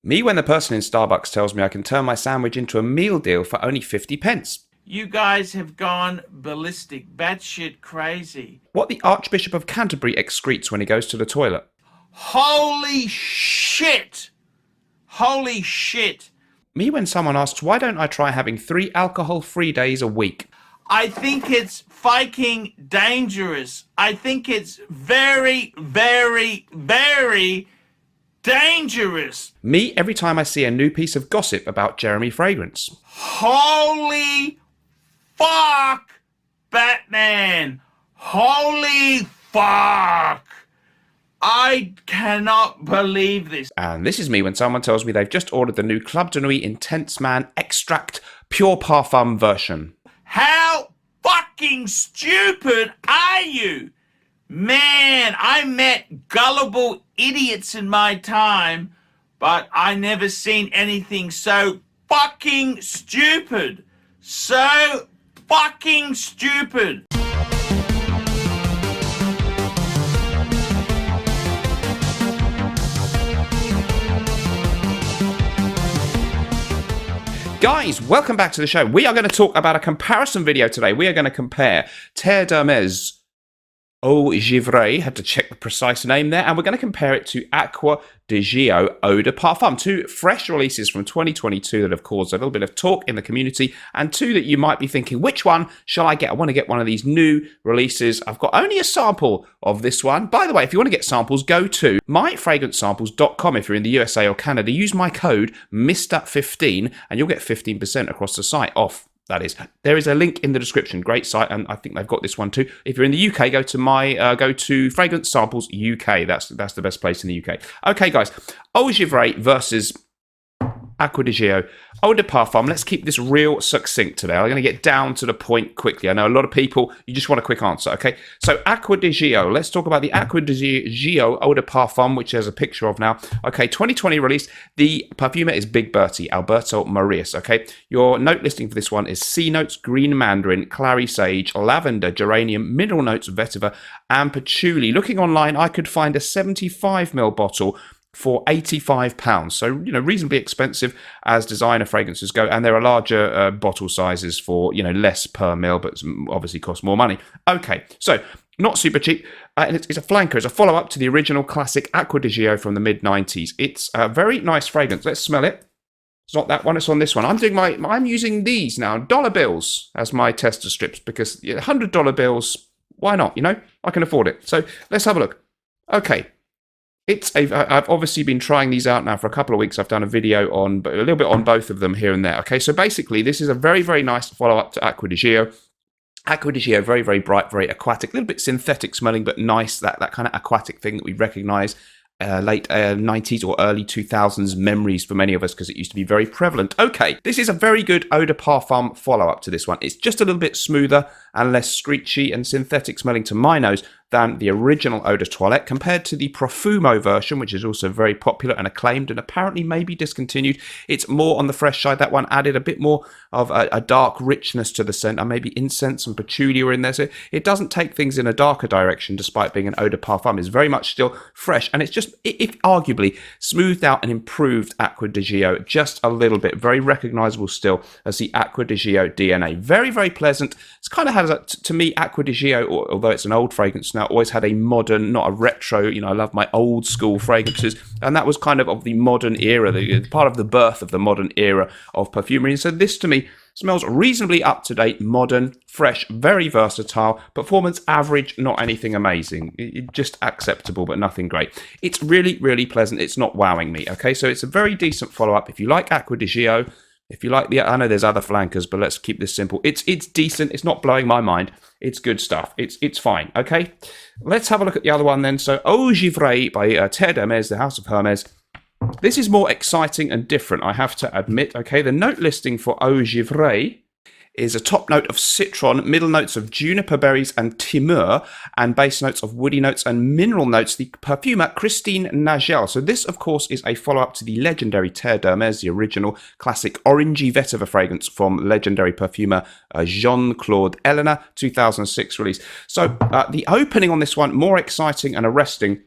Me when the person in Starbucks tells me I can turn my sandwich into a meal deal for only 50 pence. You guys have gone ballistic, batshit crazy. What the Archbishop of Canterbury excretes when he goes to the toilet. Holy shit! Holy shit! Me when someone asks why don't I try having 3 alcohol-free days a week. I think it's fucking dangerous. I think it's very, very, very dangerous. Me every time I see a new piece of gossip about Jeremy Fragrance. Holy fuck, Batman! Holy fuck! I cannot believe this. And this is me when someone tells me they've just ordered the new Club de Nuit Intense Man Extract Pure Parfum version. How fucking stupid are you? Man, I met gullible idiots in my time, but I never seen anything so fucking stupid. So fucking stupid. Guys, welcome back to the show. We are going to talk about a comparison video today. We are going to compare Terre Eau Givree, had to check the precise name there, and we're going to compare it to Acqua Di Gio Eau De Parfum. 2 fresh releases from 2022 that have caused a little bit of talk in the community, and 2 that you might be thinking, which one shall I get? I want to get one of these new releases. I've got only a sample of this one. By the way, if you want to get samples, go to myfragrancesamples.com. If you're in the USA or Canada, use my code MR15 and you'll get 15% across the site off. That is, there is a link in the description. Great site, and I think they've got this one too. If you're in the UK, go to Fragrance Samples UK. That's the best place in the UK. Okay, guys, Eau Givree versus Acqua Di Gio Eau De Parfum. Let's keep this real succinct today. I'm going to get down to the point quickly. I know a lot of people, you just want a quick answer, okay? So Acqua Di Gio. Let's talk about the Acqua Di Gio Eau De Parfum, which there's a picture of now. Okay, 2020 release. The perfumer is Big Bertie, Alberto Marias, okay? Your note listing for this one is C notes, green mandarin, clary sage, lavender, geranium, mineral notes, vetiver, and patchouli. Looking online, I could find a 75ml bottle for £85. So, reasonably expensive as designer fragrances go. And there are larger bottle sizes for, less per mil, but obviously cost more money. Okay, so not super cheap. And it's a flanker. It's a follow-up to the original classic Acqua Di Gio from the mid-90s. It's a very nice fragrance. Let's smell it. It's not that one, it's on this one. I'm using these now, dollar bills as my tester strips, because $100 bills, why not? I can afford it. So let's have a look. Okay. I've obviously been trying these out now for a couple of weeks. I've done a video a little bit on both of them here and there. Okay, so basically this is a very, very nice follow-up to Acqua Di Gio. Acqua Di Gio, very, very bright, very aquatic, a little bit synthetic smelling, but nice, that kind of aquatic thing that we recognise. Late 90s or early 2000s memories for many of us, because it used to be very prevalent. Okay, this is a very good Eau de Parfum follow-up to this one. It's just a little bit smoother and less screechy and synthetic smelling to my nose than the original Eau de Toilette, compared to the Profumo version, which is also very popular and acclaimed and apparently maybe discontinued. It's more on the fresh side. That one added a bit more of a dark richness to the scent, and maybe incense and patchouli are in there. So it doesn't take things in a darker direction, despite being an Eau de Parfum. It's very much still fresh, and it's just, if arguably, smoothed out and improved Acqua Di Gio just a little bit. Very recognisable still as the Acqua Di Gio DNA. Very, very pleasant. It's kind of has, to me, Acqua Di Gio, although it's an old fragrance now, always had a modern, not a retro. I love my old school fragrances, and that was kind of the modern era, part of the birth of the modern era of perfumery. And so this, to me, smells reasonably up-to-date, modern, fresh, very versatile, performance average, not anything amazing. Just acceptable, but nothing great. It's really, really pleasant. It's not wowing me, okay? So it's a very decent follow-up. If you like Acqua Di Gio, if you like I know there's other flankers, but let's keep this simple. It's decent. It's not blowing my mind. It's good stuff. It's fine, okay? Let's have a look at the other one then. So Eau Givree by Terre, the House of Hermes. This is more exciting and different, I have to admit, okay? The note listing for Eau Givree is a top note of citron, middle notes of juniper berries and timur, and base notes of woody notes and mineral notes, the perfumer Christine Nagel. So this, of course, is a follow-up to the legendary Terre d'Hermès, the original classic orangey vetiver fragrance from legendary perfumer Jean-Claude Ellena, 2006 release. So the opening on this one, more exciting and arresting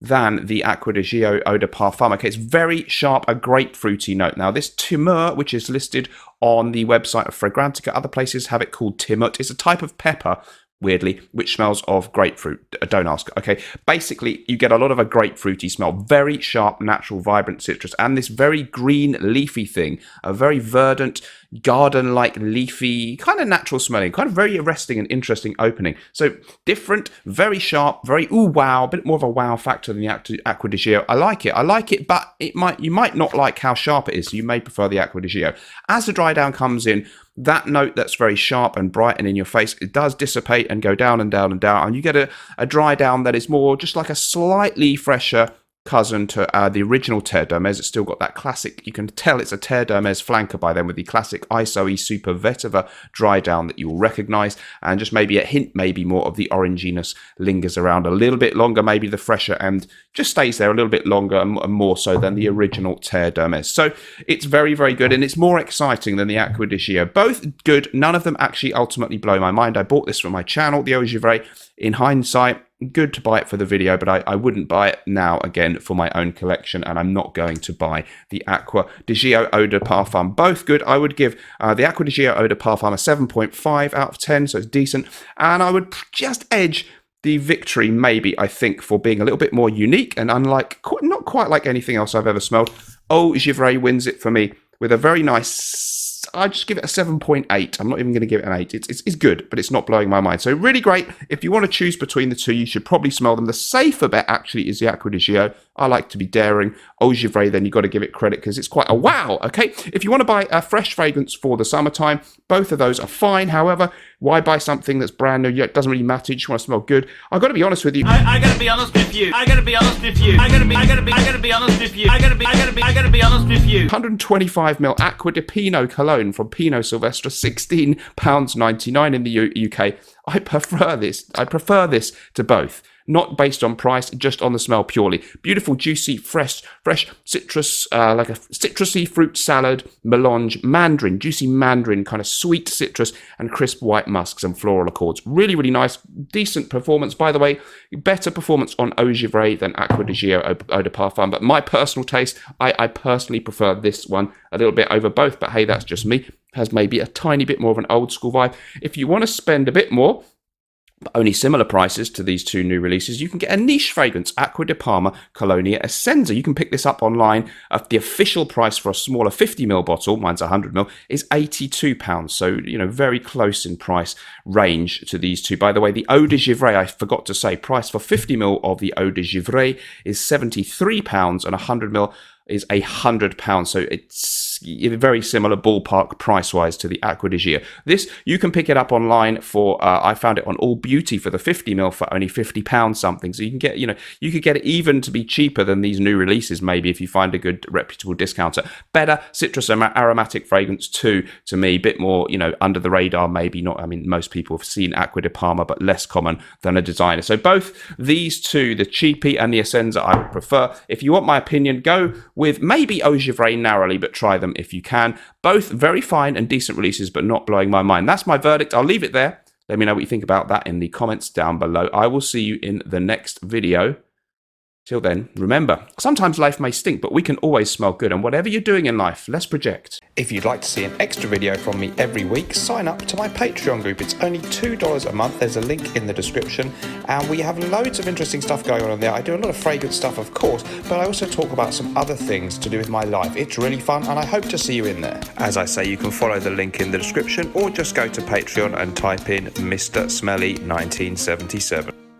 than the Acqua Di Gio Eau De Parfum. Okay, it's very sharp, a grapefruity note. Now, this timur, which is listed on the website of Fragrantica, other places have it called timut. It's a type of pepper, weirdly, which smells of grapefruit. Don't ask. Okay, basically, you get a lot of a grapefruity smell. Very sharp, natural, vibrant citrus. And this very green, leafy thing, a very verdant, garden-like, leafy, kind of natural smelling, kind of very arresting and interesting opening. So different, very sharp, very ooh wow, a bit more of a wow factor than the Acqua Di Gio. I like it, but you might not like how sharp it is. So you may prefer the Acqua Di Gio. As the dry down comes in, that note that's very sharp and bright and in your face, it does dissipate and go down and down and down, and you get a dry down that is more just like a slightly fresher cousin to the original Terre d'Hermès. It's still got that classic, you can tell it's a Terre d'Hermès flanker by then, with the classic ISO-y Super Vetiver dry down that you'll recognise, and just maybe a hint, maybe more of the oranginess lingers around a little bit longer, maybe the fresher, and just stays there a little bit longer and more so than the original Terre d'Hermès. So it's very, very good, and it's more exciting than the Acqua Di Gio. Both good, none of them actually ultimately blow my mind. I bought this for my channel, the Eau Givree. In hindsight, good to buy it for the video, but I wouldn't buy it now again for my own collection, and I'm not going to buy the Acqua Di Gio Eau De Parfum. Both good. I would give the Acqua Di Gio Eau De Parfum a 7.5 out of 10, so it's decent, and I would just edge the victory, maybe, I think, for being a little bit more unique and unlike, not quite like anything else I've ever smelled. Eau Givree wins it for me with a very nice, I just give it a 7.8. I'm not even going to give it an 8. It's good, but it's not blowing my mind. So really great. If you want to choose between the two, you should probably smell them. The safer bet, actually, is the Acqua Di Gio. I like to be daring. Eau Givree, then you've got to give it credit because it's quite a wow, okay? If you want to buy a fresh fragrance for the summertime, both of those are fine. However, why buy something that's brand new? It doesn't really matter. You just want to smell good. I've got to be honest with you. I gotta be honest with you. I gotta be honest with you. I gotta be honest with you. I gotta be honest with you. 125ml Acqua di Pino cologne from Pinot Silvestre, £16.99 in the UK. I prefer this to both. Not based on price, just on the smell purely. Beautiful, juicy, fresh citrus, like a citrusy fruit salad, melange, mandarin, juicy mandarin, kind of sweet citrus, and crisp white musks and floral accords. Really, really nice, decent performance. By the way, better performance on Eau Givree than Acqua Di Gio Eau De Parfum. But my personal taste, I personally prefer this one a little bit over both. But hey, that's just me. Has maybe a tiny bit more of an old school vibe. If you want to spend a bit more, but only similar prices to these two new releases, you can get a niche fragrance, Acqua di Parma Colonia Essenza. You can pick this up online. The official price for a smaller 50ml bottle, mine's 100ml, is £82. So, very close in price range to these two. By the way, the Eau de Givree, I forgot to say, price for 50ml of the Eau de Givree is £73, and 100ml is £100. So it's very similar ballpark price-wise to the Acqua Di Gio. This, you can pick it up online for, I found it on All Beauty for the 50ml for only £50 something. So you can get, you could get it even to be cheaper than these new releases, maybe, if you find a good, reputable discounter. Better citrus aromatic fragrance too, to me. Bit more, under the radar, maybe not. I mean, most people have seen Acqua di Parma, but less common than a designer. So both these two, the cheapie and the Essenza, I would prefer. If you want my opinion, go with maybe Eau Givree narrowly, but try them if you can. Both very fine and decent releases, but not blowing my mind. That's my verdict. I'll leave it there. Let me know what you think about that in the comments down below. I will see you in the next video. Till then, remember, sometimes life may stink, but we can always smell good. And whatever you're doing in life, let's project. If you'd like to see an extra video from me every week, sign up to my Patreon group. It's only $2 a month. There's a link in the description. And we have loads of interesting stuff going on there. I do a lot of fragrance stuff, of course, but I also talk about some other things to do with my life. It's really fun, and I hope to see you in there. As I say, you can follow the link in the description, or just go to Patreon and type in Mr. Smelly 1977.